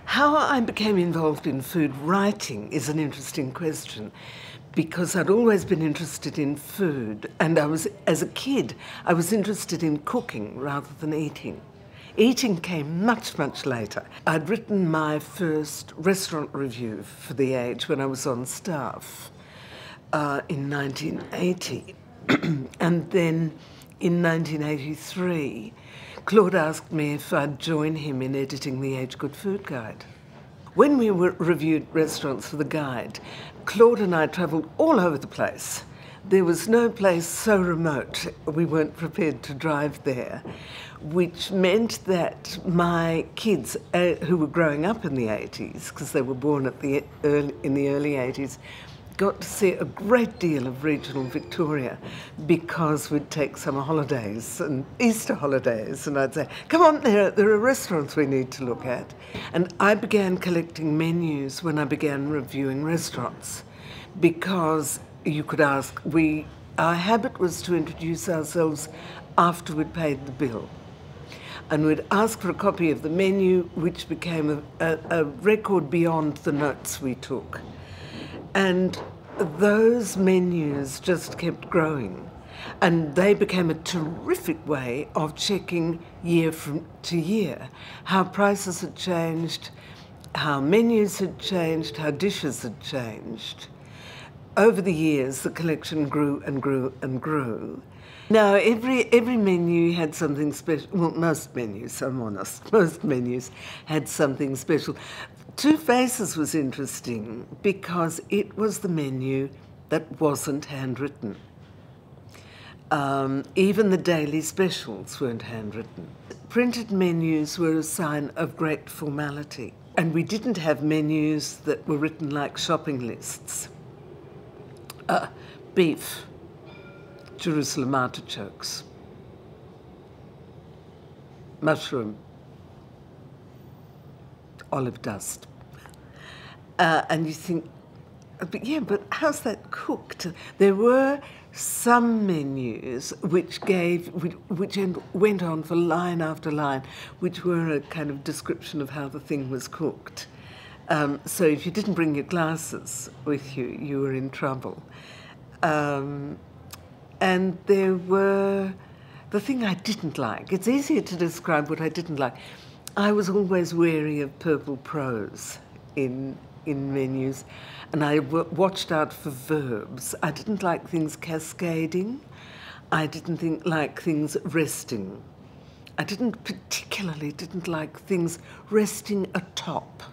How I became involved in food writing is an interesting question, because I'd always been interested in food, and as a kid, I was interested in cooking rather than eating. Eating came much, much later. I'd written my first restaurant review for The Age when I was on staff in 1980. And then in 1983, Claude asked me if I'd join him in editing The Age Good Food Guide. When we reviewed restaurants for the guide, Claude and I travelled all over the place. There was no place so remote we weren't prepared to drive there, which meant that my kids, who were growing up in the 80s, because they were born in the early 80s, got to see a great deal of regional Victoria, because we'd take summer holidays and Easter holidays, and I'd say, come on, there are restaurants we need to look at. And I began collecting menus when I began reviewing restaurants, because you could ask, our habit was to introduce ourselves after we'd paid the bill. And we'd ask for a copy of the menu, which became a record beyond the notes we took. And those menus just kept growing, and they became a terrific way of checking year to year how prices had changed, how menus had changed, how dishes had changed. Over the years, the collection grew and grew and grew. Now, every menu had something special. Well, most menus, I'm honest, most menus had something special. Two Faces was interesting because it was the menu that wasn't handwritten. Even the daily specials weren't handwritten. Printed menus were a sign of great formality, and we didn't have menus that were written like shopping lists. Beef, Jerusalem artichokes, mushroom, olive dust. And you think, but how's that cooked? There were some menus which went on for line after line, which were a kind of description of how the thing was cooked. So if you didn't bring your glasses with you, you were in trouble. And there were, the thing I didn't like, it's easier to describe what I didn't like. I was always wary of purple prose in menus, and I watched out for verbs. I didn't like things cascading. I didn't like things resting. I particularly didn't like things resting atop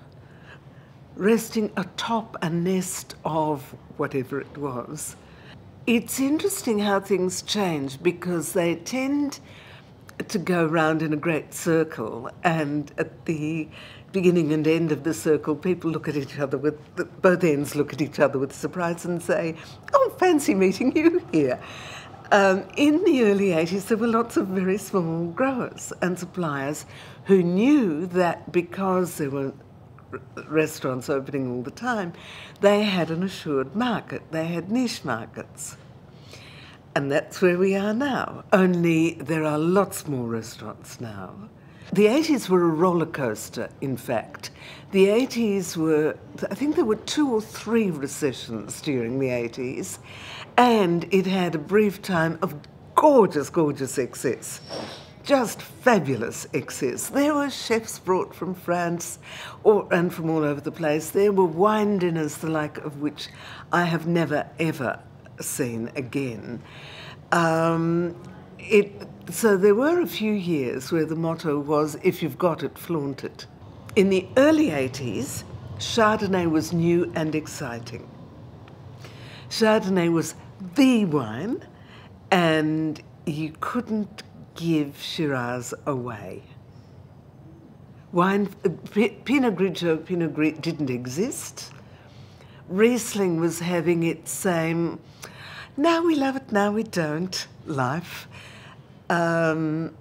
a nest of whatever it was. It's interesting how things change, because they tend to go round in a great circle, and at the beginning and end of the circle, people look at each other both ends look at each other with surprise and say, oh, fancy meeting you here. In the early 80s, there were lots of very small growers and suppliers who knew that because there were restaurants opening all the time, they had an assured market. They had niche markets. And that's where we are now. Only there are lots more restaurants now. The 80s were a roller coaster, in fact. The 80s were, I think there were 2 or 3 recessions during the 80s, and it had a brief time of gorgeous, gorgeous excess. Just fabulous excess. There were chefs brought from France and from all over the place. There were wine dinners, the like of which I have never, ever seen again. So there were a few years where the motto was, if you've got it, flaunt it. In the early 80s, Chardonnay was new and exciting. Chardonnay was the wine, and you couldn't give Shiraz away. Wine, Pinot Grigio didn't exist. Riesling was having its same, now we love it, now we don't, life. What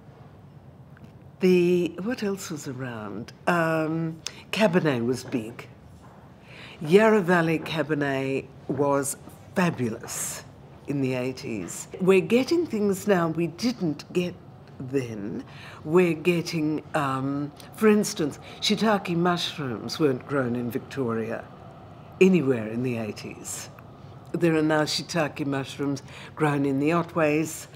else was around? Cabernet was big. Yarra Valley Cabernet was fabulous in the 80s. We're getting things now we didn't get then. We're getting, for instance, shiitake mushrooms weren't grown in Victoria anywhere in the 80s. There are now shiitake mushrooms grown in the Otways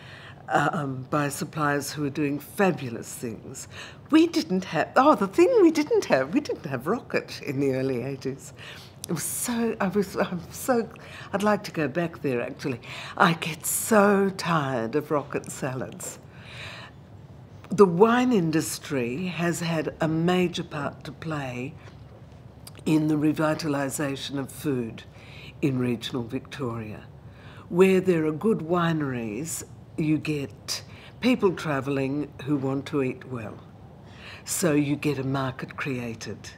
by suppliers who are doing fabulous things. We didn't have, we didn't have rocket in the early 80s. It was I'd like to go back there actually. I get so tired of rocket salads. The wine industry has had a major part to play in the revitalisation of food in regional Victoria. Where there are good wineries, you get people travelling who want to eat well. So you get a market created.